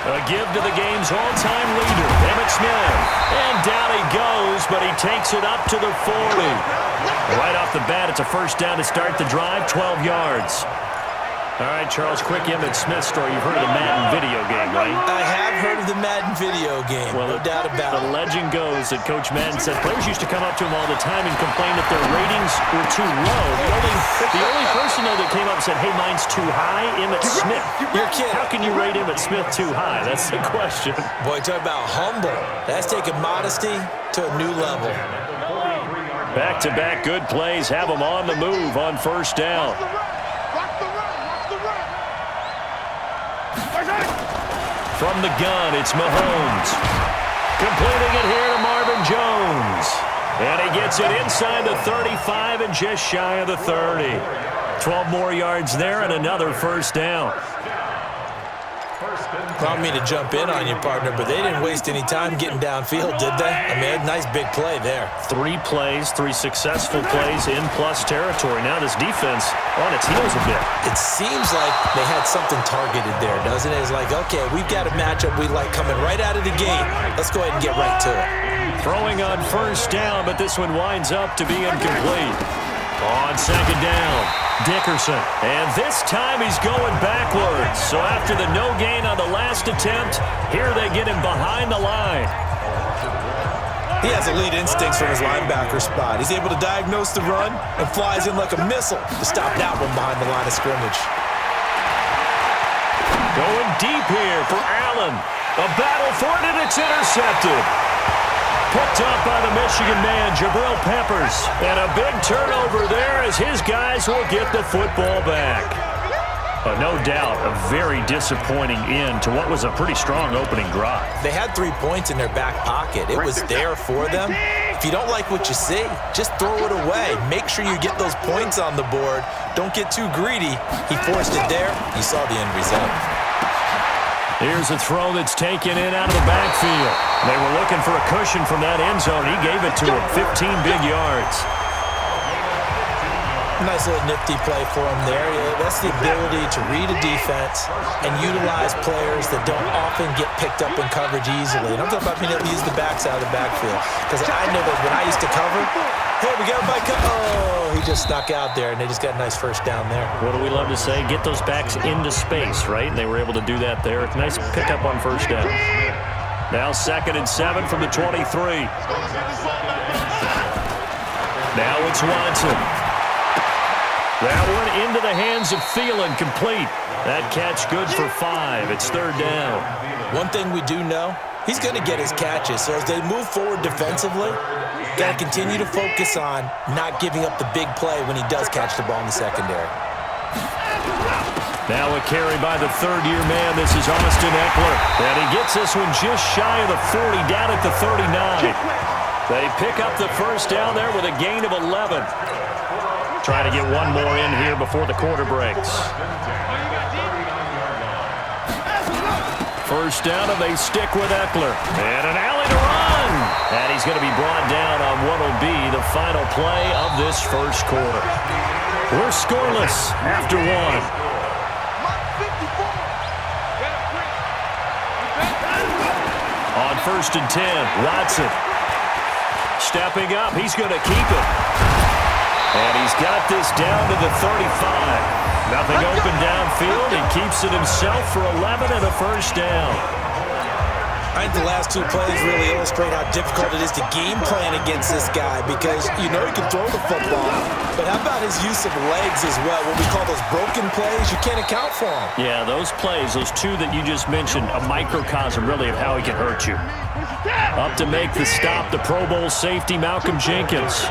A give to the game's all-time leader, Emmitt Smith. And down he goes, but he takes it up to the 40. Right off the bat, it's a first down to start the drive, 12 yards. All right, Charles, quick Emmitt Smith story. You've heard of the Madden video game, right? I have heard of the Madden video game, well, no doubt about it. The legend goes that Coach Madden said players used to come up to him all the time and complain that their ratings were too low. The only person, though, that came up and said, hey, mine's too high, Emmitt Smith. You're kidding. How can you rate Emmitt Smith too high? That's the question. Boy, talk about humble. That's taking modesty to a new level. Back-to-back good plays have them on the move on first down. From the gun, it's Mahomes. Completing it here to Marvin Jones. And he gets it inside the 35 and just shy of the 30. 12 more yards there and another first down. Not me to jump in on you, partner, but they didn't waste any time getting downfield, did they? I mean, a nice big play there. 3 plays, 3 successful plays in plus territory. Now this defense on its heels a bit. It seems like they had something targeted there, doesn't it? It's like, okay, we've got a matchup we like coming right out of the gate. Let's go ahead and get right to it. Throwing on first down, but this one winds up to be incomplete. On second down, Dickerson. And this time he's going backwards. So after the no gain on the last attempt, here they get him behind the line. He has elite instincts from his linebacker spot. He's able to diagnose the run and flies in like a missile to stop that one behind the line of scrimmage. Going deep here for Allen. A battle for it, and it's intercepted. Picked up by the Michigan man, Jabril Peppers. And a big turnover there as his guys will get the football back. No doubt a very disappointing end to what was a pretty strong opening drive. They had 3 points in their back pocket. It was there for them. If you don't like what you see, just throw it away. Make sure you get those points on the board. Don't get too greedy. He forced it there. You saw the end result. Here's a throw that's taken in out of the backfield. They were looking for a cushion from that end zone. He gave it to him, 15 big yards. Nice little nifty play for him there. Yeah, that's the ability to read a defense and utilize players that don't often get picked up in coverage easily. And I'm talking about being able to use the backside of the backfield. Because I know that when I used to cover, hey, we got a bike. Oh, he just snuck out there, and they just got a nice first down there. What do we love to say? Get those backs into space, right? And they were able to do that there. Nice pickup on first down. Now 2nd and 7 from the 23. Now it's Watson. That one into the hands of Thielen, complete. That catch good for 5. It's 3rd down. One thing we do know, he's going to get his catches. So as they move forward defensively, got to continue to focus on not giving up the big play when he does catch the ball in the secondary. Now a carry by the 3rd-year man. This is Austin Eckler. And he gets this one just shy of the 40, down at the 39. They pick up the first down there with a gain of 11. Try to get one more in here before the quarter breaks. First down, and they stick with Eckler. And an alley to run. And he's going to be brought down on what will be the final play of this first quarter. We're scoreless after 1. On 1st and 10, Watson. Stepping up, he's going to keep it. And he's got this down to the 35. Nothing open downfield. He keeps it himself for 11 and a first down. I think the last 2 plays really illustrate how difficult it is to game plan against this guy because you know he can throw the football, but how about his use of legs as well? What we call those broken plays, you can't account for them. Yeah, those plays, those 2 that you just mentioned, a microcosm really of how he can hurt you. Up to make the stop, the Pro Bowl safety, Malcolm Jenkins.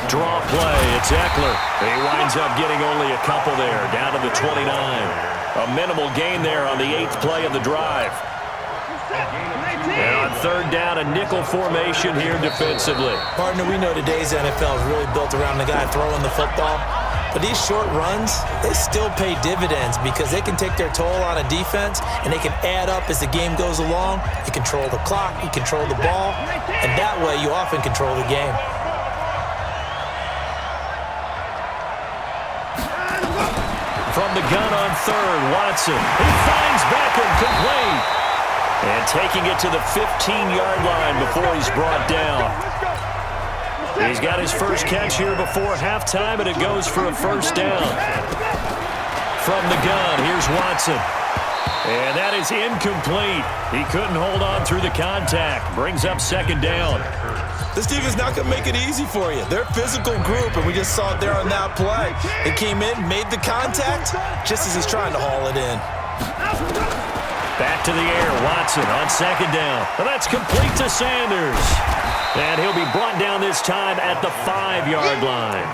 Draw play, it's Eckler. He winds up getting only a couple there, down to the 29. A minimal gain there on the 8th play of the drive. And on 3rd down, a nickel formation here defensively. Partner, we know today's NFL is really built around the guy throwing the football. But these short runs, they still pay dividends because they can take their toll on a defense and they can add up as the game goes along. You control the clock, you control the ball, and that way you often control the game. From the gun on third, Watson. He finds Beckham, complete. And taking it to the 15-yard line before he's brought down. He's got his first catch here before halftime, and it goes for a first down. From the gun, here's Watson. And that is incomplete. He couldn't hold on through the contact. Brings up second down. This team is not going to make it easy for you. They're a physical group, and we just saw it there on that play. It came in, made the contact, just as he's trying to haul it in. Back to the air, Watson on second down. And that's complete to Sanders. And he'll be brought down this time at the 5-yard line.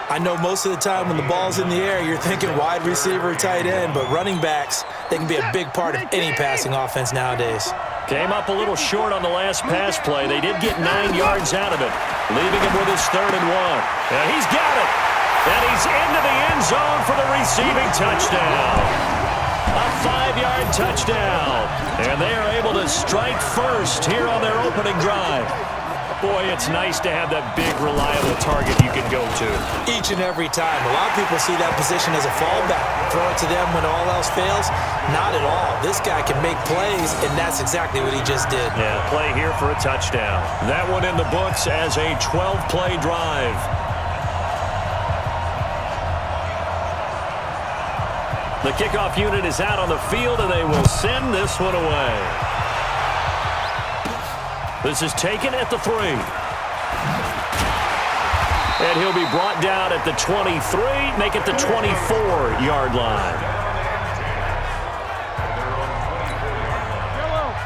I know most of the time when the ball's in the air, you're thinking wide receiver, tight end, but running backs, they can be a big part of any passing offense nowadays. Came up a little short on the last pass play. They did get 9 yards out of it, leaving him with his 3rd and 1. And he's got it. And he's into the end zone for the receiving touchdown. A 5-yard touchdown. And they are able to strike first here on their opening drive. Boy, it's nice to have that big, reliable target you can go to. Each and every time. A lot of people see that position as a fallback. Throw it to them when all else fails. Not at all. This guy can make plays, and that's exactly what he just did. Yeah, play here for a touchdown. That one in the books as a 12-play drive. The kickoff unit is out on the field, and they will send this one away. This is taken at the 3. And he'll be brought down at the 23, make it the 24-yard line.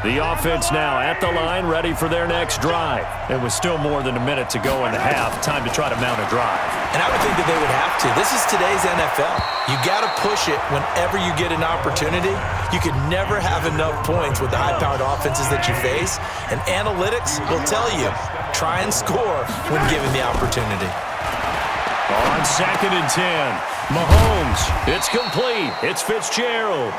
The offense now at the line, ready for their next drive. And with still more than a minute to go in the half, time to try to mount a drive. And I would think that they would have to. This is today's NFL. You got to push it whenever you get an opportunity. You could never have enough points with the high-powered offenses that you face. And analytics will tell you, try and score when given the opportunity. On 2nd and 10, Mahomes. It's complete. It's Fitzgerald.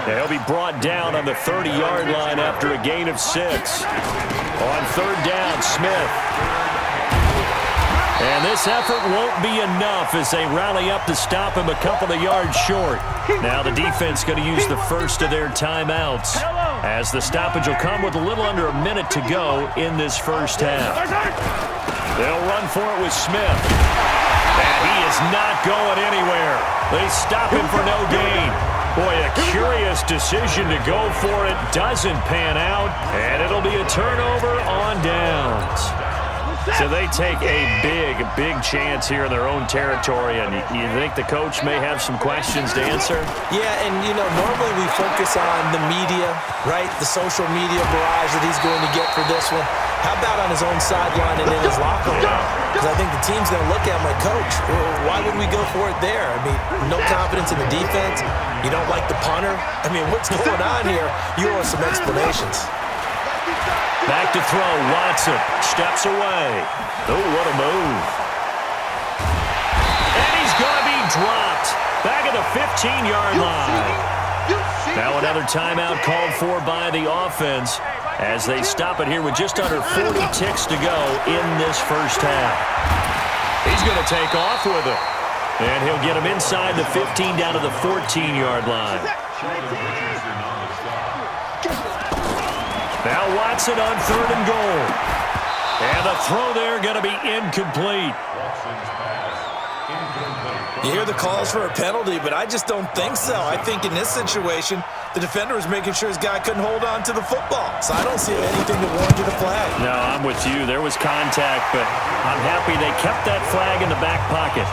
He'll be brought down on the 30-yard line after a gain of 6. On 3rd down, Smith. And this effort won't be enough as they rally up to stop him a couple of yards short. Now the defense going to use the first of their timeouts, as the stoppage will come with a little under a minute to go in this first half. They'll run for it with Smith. And he is not going anywhere. They stop him for no gain. Boy, a curious decision to go for it. Doesn't pan out, and it'll be a turnover on downs. So they take a big chance here in their own territory, and you think the coach may have some questions to answer? Yeah, and, normally we focus on the media, right? The social media barrage that he's going to get for this one. How about on his own sideline and in his locker room? Because I think the team's going to look at him like, Coach, why would we go for it there? I mean, no confidence in the defense. You don't like the punter? I mean, what's going on here? You owe us some explanations. Back to throw, Watson steps away. Oh, what a move. And he's going to be dropped. Back at the 15-yard line. Now another timeout called for by the offense as they stop it here with just under 40 ticks to go in this first half. He's going to take off with it. And he'll get him inside the 15 down to the 14-yard line. Now Watson on 3rd and goal. And the throw there going to be incomplete. You hear the calls for a penalty, but I just don't think so. I think in this situation, the defender was making sure his guy couldn't hold on to the football. So I don't see anything that warranted a flag. No, I'm with you. There was contact, but I'm happy they kept that flag in the back pocket.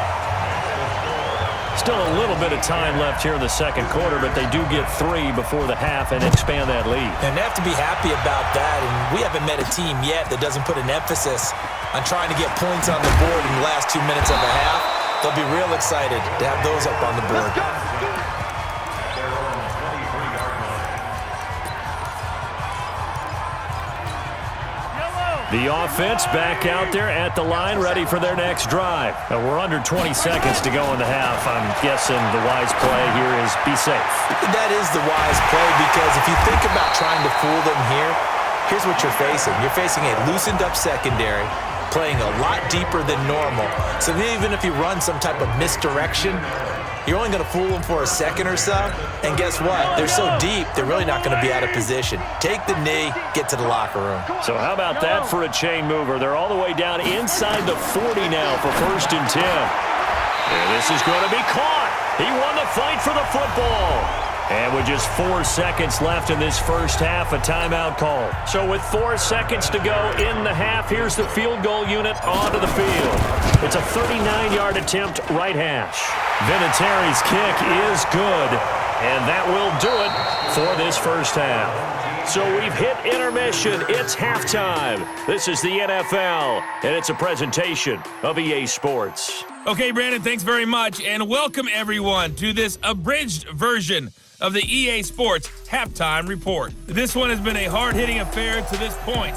Still a little bit of time left here in the second quarter, but they do get 3 before the half and expand that lead. And they have to be happy about that. And we haven't met a team yet that doesn't put an emphasis on trying to get points on the board in the last 2 minutes of the half. They'll be real excited to have those up on the board. The offense back out there at the line, ready for their next drive. We're under 20 seconds to go in the half. I'm guessing the wise play here is be safe. That is the wise play, because if you think about trying to fool them here, here's what you're facing. You're facing a loosened up secondary. playing a lot deeper than normal. So even if you run some type of misdirection, you're only going to fool them for a second or so. And guess what? They're so deep, they're really not going to be out of position. Take the knee, get to the locker room. So how about that for a chain mover? They're all the way down inside the 40 now for 1st and 10. And this is going to be caught. He won the fight for the football. And with just 4 seconds left in this first half, a timeout call. So with 4 seconds to go in the half, here's the field goal unit onto the field. It's a 39-yard attempt, right hash. Vinatieri's kick is good, and that will do it for this first half. So we've hit intermission. It's halftime. This is the NFL, and it's a presentation of EA Sports. Okay, Brandon, thanks very much, and welcome everyone to this abridged version of the EA Sports Halftime Report. This one has been a hard-hitting affair to this point.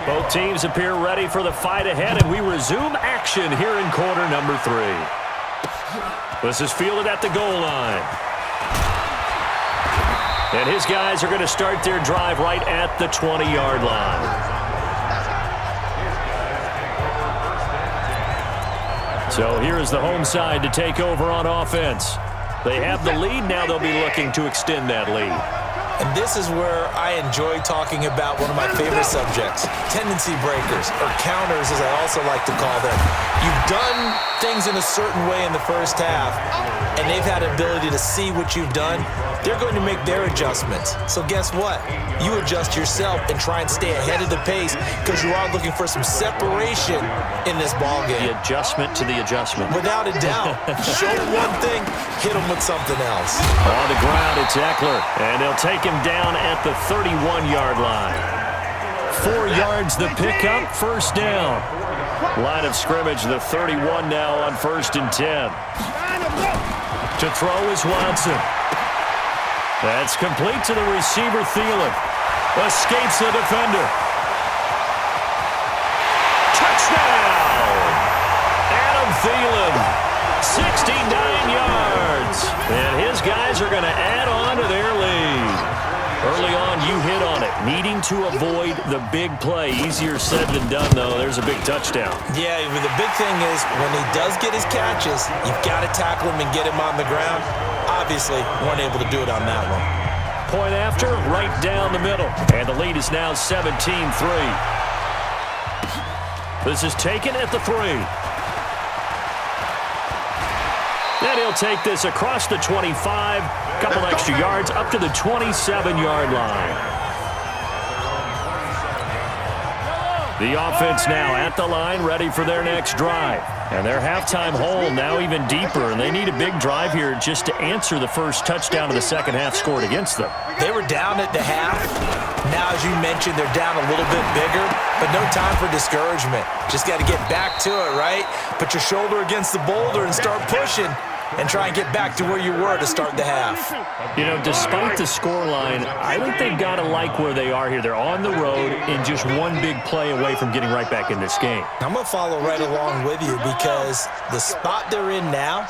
Both teams appear ready for the fight ahead, and we resume action here in quarter number 3. This is fielded at the goal line. And his guys are going to start their drive right at the 20-yard line. So here is the home side to take over on offense. They have the lead. Now they'll be looking to extend that lead. And this is where I enjoy talking about one of my favorite subjects, tendency breakers, or counters as I also like to call them. You've done things in a certain way in the first half, and they've had an ability to see what you've done. They're going to make their adjustments. So guess what? You adjust yourself and try and stay ahead of the pace because you are looking for some separation in this ballgame. The adjustment to the adjustment. Without a doubt. Show them one thing, hit them with something else. On the ground, it's Eckler, and they'll take him down at the 31-yard line. 4 yards the pickup, first down. Line of scrimmage, the 31 now on 1st and 10. To throw is Watson. That's complete to the receiver, Thielen. Escapes the defender. Touchdown! Adam Thielen, 69 yards. And his guys are going to add on to their lead. Early on, you hit on it. needing to avoid the big play. Easier said than done, though. There's a big touchdown. Yeah, the big thing is when he does get his catches, you've got to tackle him and get him on the ground. Obviously, weren't able to do it on that one. Point after, right down the middle. And the lead is now 17-3. This is taken at the 3. And he'll take this across the 25, couple extra yards, up to the 27-yard line. The offense now at the line, ready for their next drive. And their halftime hole now even deeper, and they need a big drive here just to answer the first touchdown of the second half scored against them. They were down at the half. Now, as you mentioned, they're down a little bit bigger, but no time for discouragement. Just got to get back to it, right? Put your shoulder against the boulder and start pushing, and try and get back to where you were to start the half. You know, despite the scoreline, I think they've got to like where they are here. They're on the road and just one big play away from getting right back in this game. I'm going to follow right along with you because the spot they're in now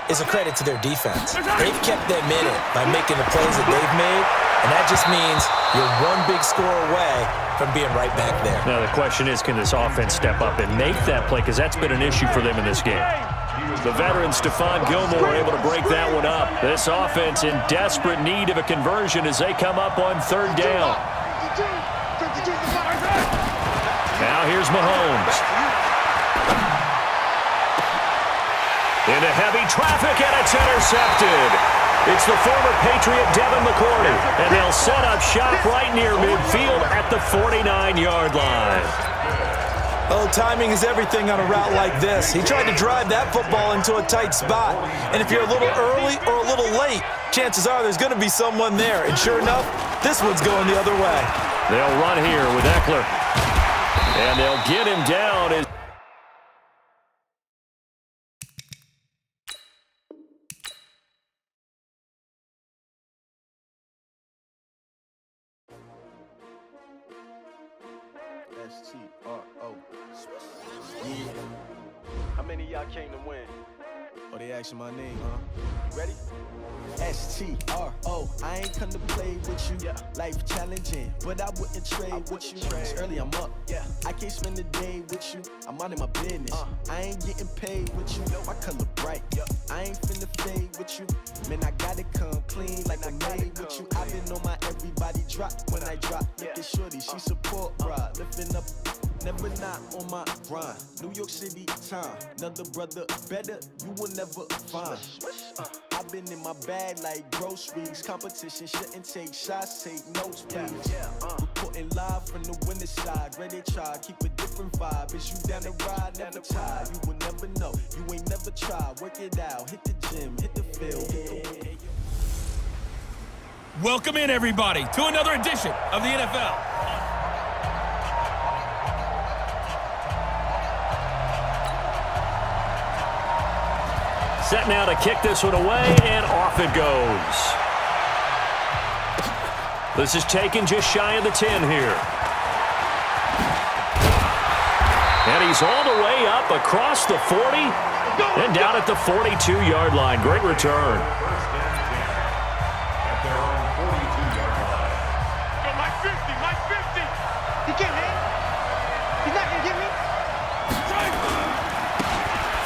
is a credit to their defense. They've kept them in it by making the plays that they've made, and that just means you're one big score away from being right back there. Now, the question is, can this offense step up and make that play? Because that's been an issue for them in this game. The veteran Stephon Gilmore able to break that one up. This offense in desperate need of a conversion as they come up on third down. Now here's Mahomes. Into heavy traffic, and it's intercepted. It's the former Patriot Devin McCourty, and they'll set up shop right near midfield at the 49-yard line. Oh, timing is everything on a route like this. He tried to drive that football into a tight spot. And if you're a little early or a little late, chances are there's going to be someone there. And sure enough, this one's going the other way. They'll run here with Eckler. And they'll get him down as S-T-R-O. Yeah. How many of y'all came to win? Oh, they asking my name, huh? Ready? S-T-R-O. I ain't come to play with you. Yeah. Life challenging, but I wouldn't trade with you. It's early, I'm up. Yeah. I can't spend the day with you. I'm minding my business. I ain't getting paid with you. My color bright. Yeah. I ain't finna fade with you. Man, I gotta come clean like I made with you. I've been on my everybody drop when I drop. Look at shorty, she support, bruh. Lifting up. Never not on my grind. New York City time. Another brother better, you will never find. I've been in my bag like groceries. Competition shouldn't take shots, take notes, please. Reporting live from the winning side. Ready to try, keep a different vibe. Is you down the ride, never tired. You will never know, you ain't never tried. Work it out, hit the gym, hit the field. Welcome in, everybody, to another edition of the NFL. set now to kick this one away, and off it goes. This is taken just shy of the 10 here. And he's all the way up across the 40 and down at the 42-yard line. Great return.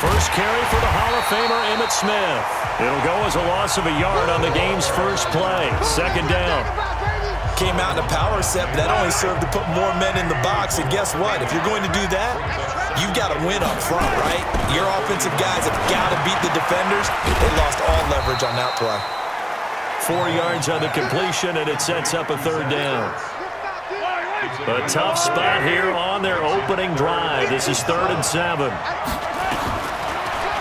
First carry for the Hall of Famer Emmitt Smith. It'll go as a loss of a yard on the game's first play. Second down. Came out in a power set, but that only served to put more men in the box. And guess what? If you're going to do that, you've got to win up front, right? Your offensive guys have got to beat the defenders. They lost all leverage on that play. 4 yards on the completion, and it sets up a third down. A tough spot here on their opening drive. This is 3rd and 7.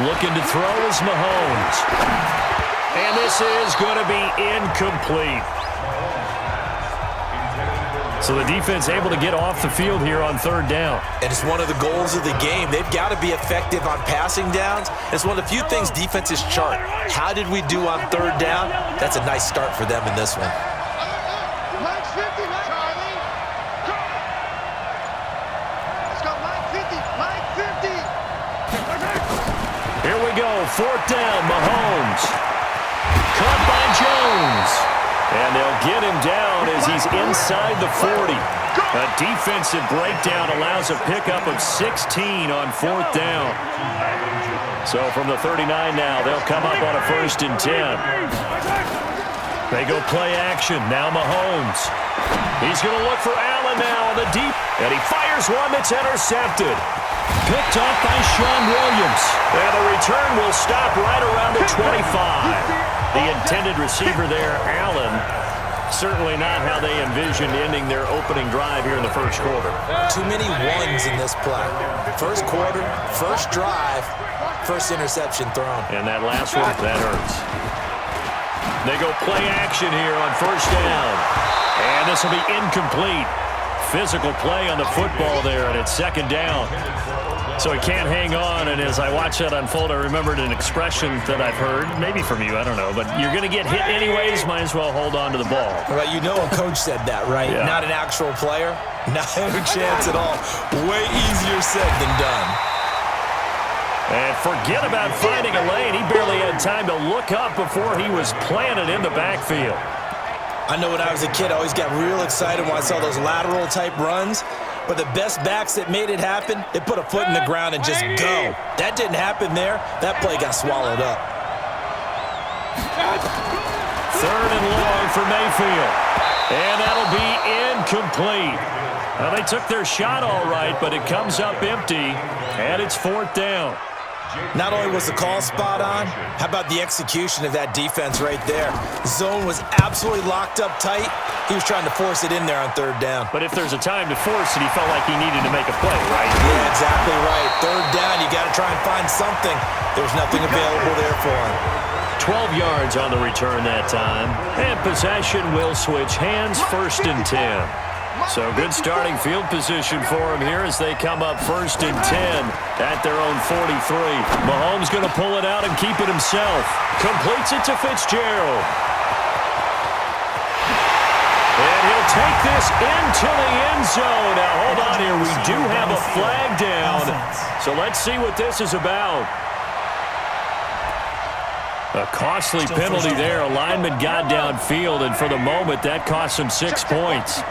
Looking to throw is Mahomes. And this is going to be incomplete. So the defense able to get off the field here on 3rd down. And it's one of the goals of the game. They've got to be effective on passing downs. It's one of the few things defenses chart. How did we do on 3rd down? That's a nice start for them in this one. Here we go, 4th down, Mahomes. Caught by Jones. And they'll get him down as he's inside the 40. A defensive breakdown allows a pickup of 16 on 4th down. So from the 39 now, they'll come up on a 1st and 10. They go play action. Now Mahomes. He's going to look for Allen now on the deep. And he fires one that's intercepted. Picked off by Sean Williams. And the return will stop right around the 25. The intended receiver there, Allen, certainly not how they envisioned ending their opening drive here in the first quarter. Too many ones in this play. First quarter, first drive, first interception thrown. And that last one, that hurts. They go play action here on 1st down. And this will be incomplete. Physical play on the football there, and it's 2nd down. So he can't hang on, and as I watch that unfold, I remembered an expression that I've heard, maybe from you, I don't know, but you're going to get hit anyways, might as well hold on to the ball. Right, you know a coach said that, right? Yeah. Not an actual player. Not a chance at all. Way easier said than done. And forget about finding a lane. He barely had time to look up before he was planted in the backfield. I know when I was a kid, I always got real excited when I saw those lateral-type runs. But the best backs that made it happen, they put a foot in the ground and just go. That didn't happen there. That play got swallowed up. 3rd and long for Mayfield. And that'll be incomplete. Well, they took their shot all right, but it comes up empty, and it's 4th down. Not only was the call spot on, how about the execution of that defense right there? Zone was absolutely locked up tight. He was trying to force it in there on 3rd down. But if there's a time to force it, he felt like he needed to make a play, right? Yeah, exactly right. 3rd down, you got to try and find something. There was nothing available there for him. 12 yards on the return that time. And possession will switch hands, 1st and 10. So good starting field position for him here as they come up 1st and 10 at their own 43. Mahomes going to pull it out and keep it himself. Completes it to Fitzgerald. And he'll take this into the end zone. Now, hold on here. We do have a flag down. So let's see what this is about. A costly penalty there. A lineman got downfield, and for the moment, that cost him 6 points.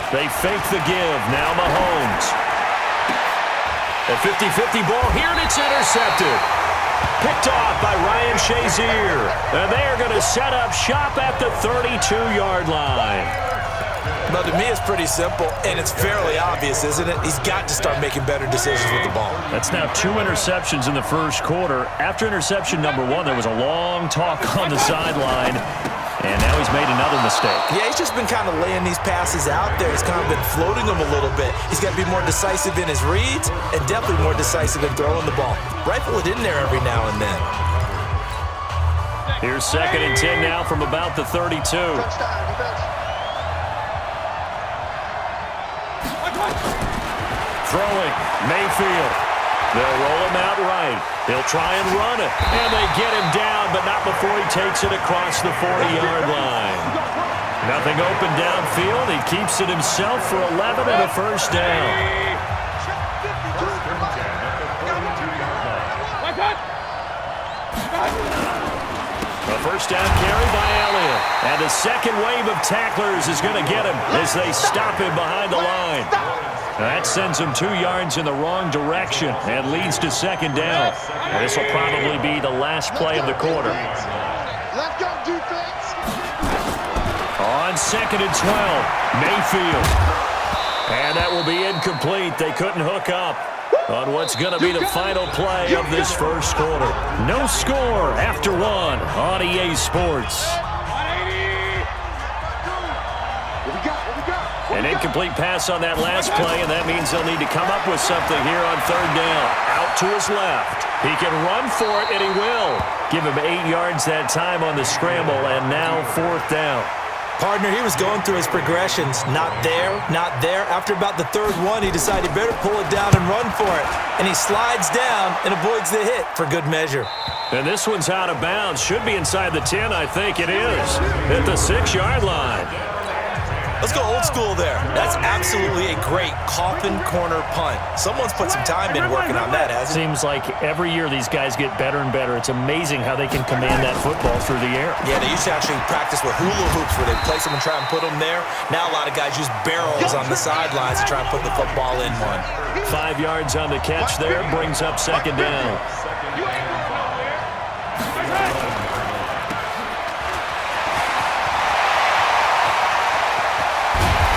They fake the give. Now Mahomes. A 50-50 ball here, and it's intercepted. Picked off by Ryan Shazier. And they are going to set up shop at the 32-yard line. Well, to me, it's pretty simple, and it's fairly obvious, isn't it? He's got to start making better decisions with the ball. That's now 2 interceptions in the first quarter. After interception number 1, there was a long talk on the sideline, and now he's made another mistake. Yeah, he's just been kind of laying these passes out there. He's kind of been floating them a little bit. He's got to be more decisive in his reads and definitely more decisive in throwing the ball. Rifle it in there every now and then. Here's 2nd and 10 now from about the 32. Throwing, Mayfield. They'll roll him out right. He'll try and run it. And they get him down, but not before he takes it across the 40-yard line. Nothing open downfield. He keeps it himself for 11 and a 1st down. A 1st down carry by Elliott. And the second wave of tacklers is going to get him as they stop him behind the line. That sends him 2 yards in the wrong direction and leads to 2nd down. And this will probably be the last play of the quarter. Let's go, defense. On 2nd and 12, Mayfield. And that will be incomplete. They couldn't hook up on what's going to be the final play of this first quarter. No score after 1 on EA Sports. An incomplete pass on that last play, and that means they'll need to come up with something here on 3rd down. Out to his left. He can run for it, and he will. Give him 8 yards that time on the scramble, and now 4th down. Partner, he was going through his progressions. Not there, not there. After about the 3rd one, he decided he better pull it down and run for it. And he slides down and avoids the hit for good measure. And this one's out of bounds. Should be inside the 10, I think it is. At the 6-yard line. Let's go old school there. That's absolutely a great coffin corner punt. Someone's put some time in working on that, hasn't it? Seems like every year these guys get better and better. It's amazing how they can command that football through the air. Yeah, they used to actually practice with hula hoops where they place them and try and put them there. Now a lot of guys use barrels on the sidelines to try and put the football in one. 5 yards on the catch there, brings up second down.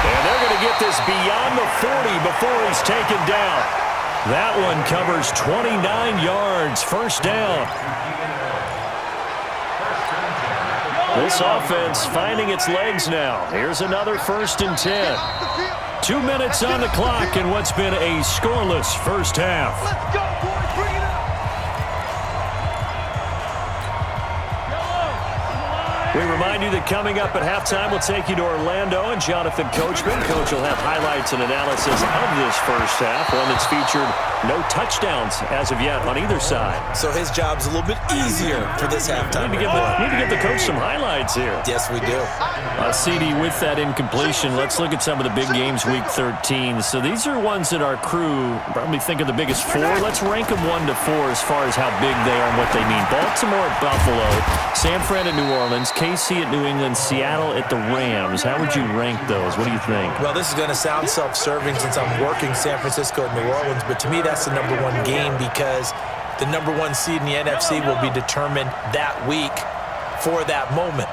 And they're going to get this beyond the 40 before he's taken down. That one covers 29 yards, first down. This offense finding its legs now. Here's another 1st and 10. 2 minutes on the clock in what's been a scoreless first half. Let's go, boys. Bring it up. We remind you that coming up at halftime, we'll take you to Orlando and Jonathan Coachman. Coach will have highlights and analysis of this first half, one that's featured no touchdowns as of yet on either side. So his job's a little bit easier for this halftime. Need to give the coach some highlights here. Yes, we do. CD, with that incompletion, let's look at some of the big games week 13. So these are ones that our crew probably think are the biggest 4. Let's rank them 1 to 4 as far as how big they are and what they mean. Baltimore at Buffalo, San Fran at New Orleans, KC at New England, Seattle at the Rams. How would you rank those? What do you think? Well, this is going to sound self-serving since I'm working San Francisco and New Orleans, but to me that's the number 1 game because the number 1 seed in the NFC will be determined that week for that moment.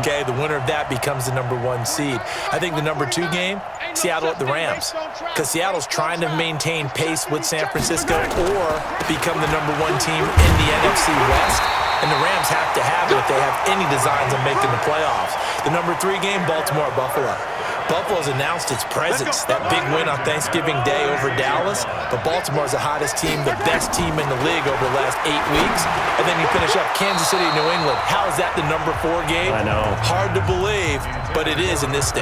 Okay, the winner of that becomes the number 1 seed. I think the number 2 game, Seattle at the Rams, because Seattle's trying to maintain pace with San Francisco or become the number 1 team in the NFC West. And the Rams have to have it if they have any designs on making the playoffs. The number 3 game, Baltimore at Buffalo. Buffalo's announced its presence, that big win on Thanksgiving Day over Dallas. But Baltimore's the hottest team, the best team in the league over the last 8 weeks. And then you finish up Kansas City, New England. How is that the number 4 game? I know. Hard to believe, but it is in this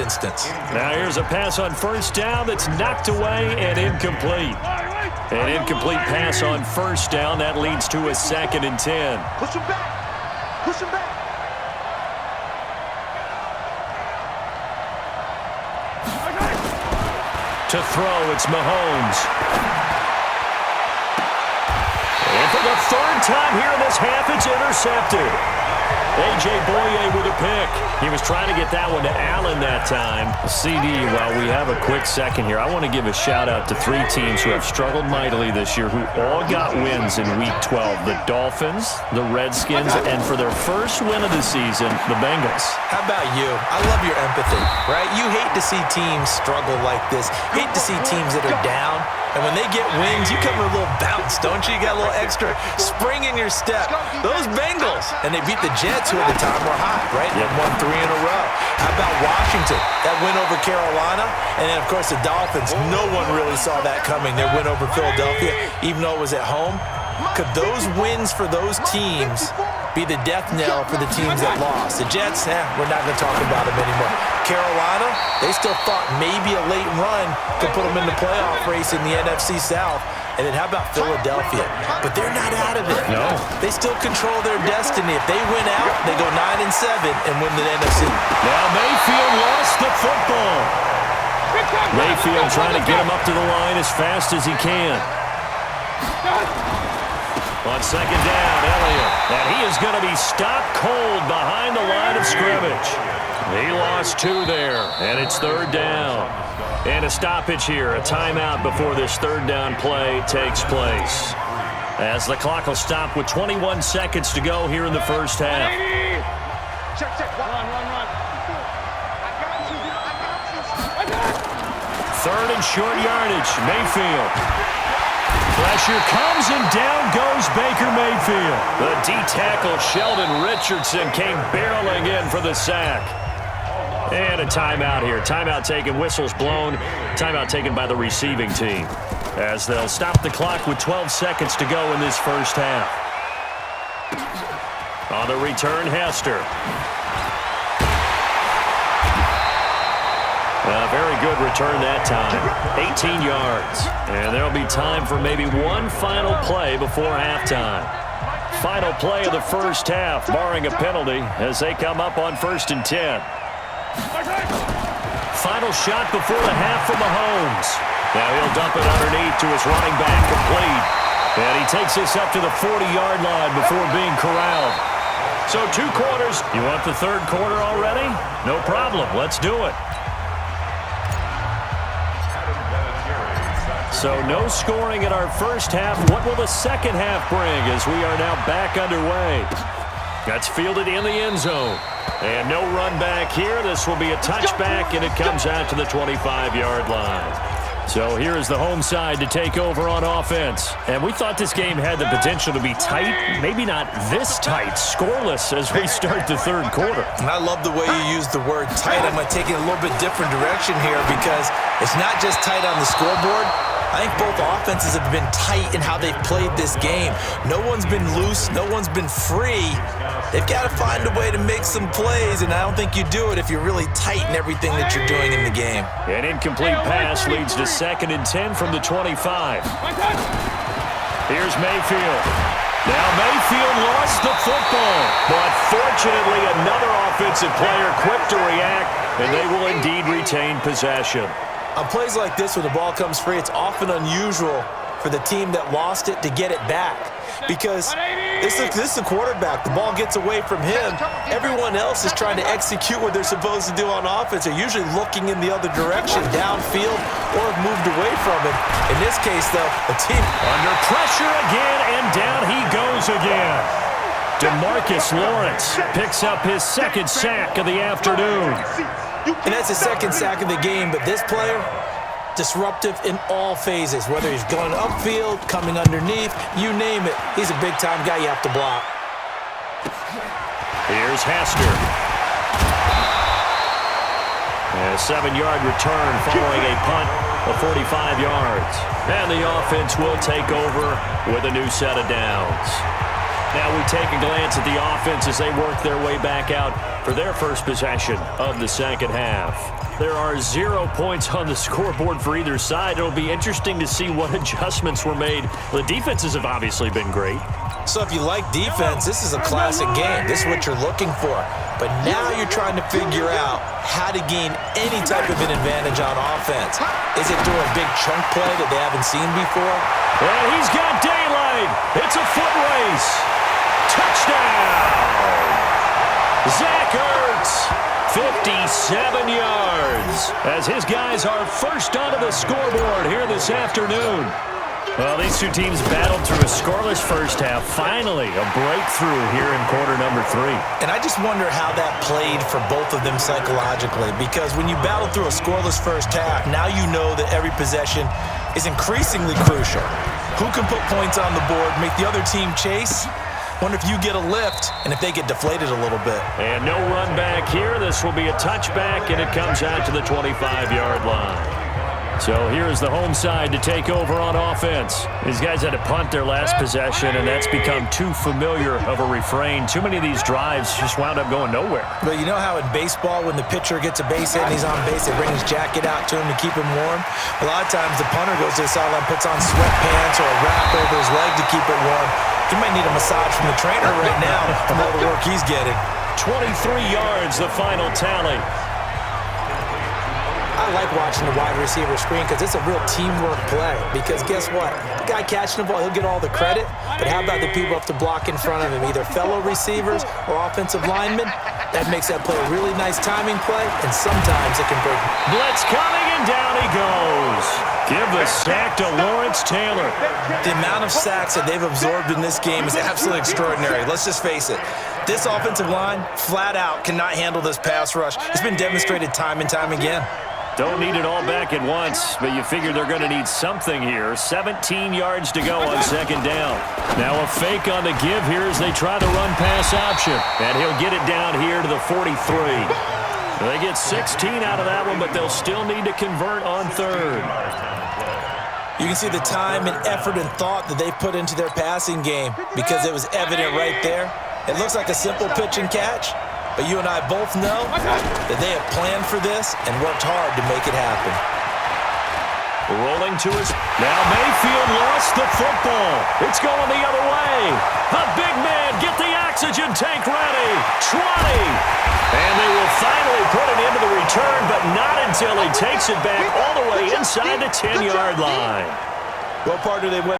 instance. Now here's a pass on first down that's knocked away and incomplete. An incomplete pass on first down. That leads to a 2nd and 10. Push him back. Push him back. To throw, it's Mahomes. And for the 3rd time here in this half, it's intercepted. A.J. Boye with a pick. He was trying to get that one to Allen that time. CD, while we have a quick second here, I want to give a shout-out to 3 teams who have struggled mightily this year, who all got wins in Week 12. The Dolphins, the Redskins, and for their first win of the season, the Bengals. How about you? I love your empathy, right? You hate to see teams struggle like this. Hate to see teams that are down. And when they get wins, you come with a little bounce, don't you? You got a little extra spring in your step. Those Bengals, and they beat the Jets, who at the time were hot, right? They won 3 in a row. How about Washington? That win over Carolina. And then, of course, the Dolphins. No one really saw that coming. Their win over Philadelphia, even though it was at home. Could those wins for those teams be the death knell for the teams that lost? The Jets, we're not going to talk about them anymore. Carolina, they still thought maybe a late run could put them in the playoff race in the NFC South. And then how about Philadelphia? But they're not out of it. No. They still control their destiny. If they win out, they go 9-7 and win the NFC. Now Mayfield lost the football. Mayfield trying to get him up to the line as fast as he can. On 2nd down, Elliott. And he is going to be stopped cold behind the line of scrimmage. He lost 2 there, and it's 3rd down. And a stoppage here, a timeout before this 3rd down play takes place. As the clock will stop with 21 seconds to go here in the first half. Check. Run. 3rd and short yardage, Mayfield. Pressure comes and down goes Baker Mayfield. The D-tackle Sheldon Richardson came barreling in for the sack. And a timeout here. Timeout taken, whistles blown. Timeout taken by the receiving team. As they'll stop the clock with 12 seconds to go in this first half. On the return, Hester. A very good return that time. 18 yards. And there'll be time for maybe one final play before halftime. Final play of the first half, barring a penalty, as they come up on 1st and 10. final shot before the half from Mahomes. Now he'll dump it underneath to his running back, complete. And he takes this up to the 40-yard line before being corralled. So 2 quarters. You want the third quarter already? No problem. Let's do it. So no scoring in our first half. What will the second half bring as we are now back underway? That's fielded in the end zone. And no run back here. This will be a touchback, and it comes out to the 25-yard line. So here is the home side to take over on offense. And we thought this game had the potential to be tight, maybe not this tight, scoreless as we start the third quarter. And I love the way you use the word tight. I'm going to take it a little bit different direction here because it's not just tight on the scoreboard. I think both offenses have been tight in how they've played this game. No one's been loose. No one's been free. They've got to find a way to make some plays, and I don't think you do it if you're really tight in everything that you're doing in the game. An incomplete pass leads to 2nd and 10 from the 25. Here's Mayfield. Now Mayfield lost the football, but fortunately another offensive player quick to react, and they will indeed retain possession. On plays like this, when the ball comes free, it's often unusual for the team that lost it to get it back because this is the quarterback. The ball gets away from him. Everyone else is trying to execute what they're supposed to do on offense. They're usually looking in the other direction, downfield, or have moved away from him. In this case, though, the team under pressure again, and down he goes again. DeMarcus Lawrence picks up his 2nd sack of the afternoon. And that's his 2nd sack of the game, but this player, disruptive in all phases, whether he's going upfield, coming underneath, you name it. He's a big-time guy you have to block. Here's Hester. A 7-yard return following a punt of 45 yards. And the offense will take over with a new set of downs. Now we take a glance at the offense as they work their way back out for their first possession of the second half. There are 0 points on the scoreboard for either side. It'll be interesting to see what adjustments were made. The defenses have obviously been great. So if you like defense, this is a classic game. This is what you're looking for. But now you're trying to figure out how to gain any type of an advantage on offense. Is it through a big chunk play that they haven't seen before? And he's got daylight. It's a foot race. Touchdown! Zach Ertz, 57 yards, as his guys are first onto the scoreboard here this afternoon. Well, these two teams battled through a scoreless first half. Finally, a breakthrough here in quarter number 3. And I just wonder how that played for both of them psychologically, because when you battle through a scoreless first half, now you know that every possession is increasingly crucial. Who can put points on the board, make the other team chase? Wonder if you get a lift and if they get deflated a little bit. And no run back here. This will be a touchback, and it comes out to the 25-yard line. So here's the home side to take over on offense. These guys had to punt their last possession, and that's become too familiar of a refrain. Too many of these drives just wound up going nowhere. But you know how in baseball, when the pitcher gets a base hit and he's on base, they bring his jacket out to him to keep him warm? A lot of times the punter goes to the sideline, puts on sweatpants or a wrap over his leg to keep it warm. He might need a massage from the trainer right now from all the work he's getting. 23 yards, the final tally. I like watching the wide receiver screen because it's a real teamwork play. Because guess what? The guy catching the ball, he'll get all the credit. But how about the people up to block in front of him? Either fellow receivers or offensive linemen. That makes that play a really nice timing play, and sometimes it can break. Blitz coming, and down he goes. Give the sack to Lawrence Taylor. The amount of sacks that they've absorbed in this game is absolutely extraordinary. Let's just face it. This offensive line, flat out, cannot handle this pass rush. It's been demonstrated time and time again. Don't need it all back at once, but you figure they're going to need something here. 17 yards to go on second down. Now a fake on the give here as they try the run-pass option. And he'll get it down here to the 43. They get 16 out of that one, but they'll still need to convert on third. You can see the time and effort and thought that they've put into their passing game because it was evident right there. It looks like a simple pitch and catch. But you and I both know that they have planned for this and worked hard to make it happen. Rolling to his... Now Mayfield lost lost the football. It's going the other way. The big man, get the oxygen tank ready. 20. And they will finally put it into the return, but not until he takes it back all the way inside the 10-yard line. Well, partner, they went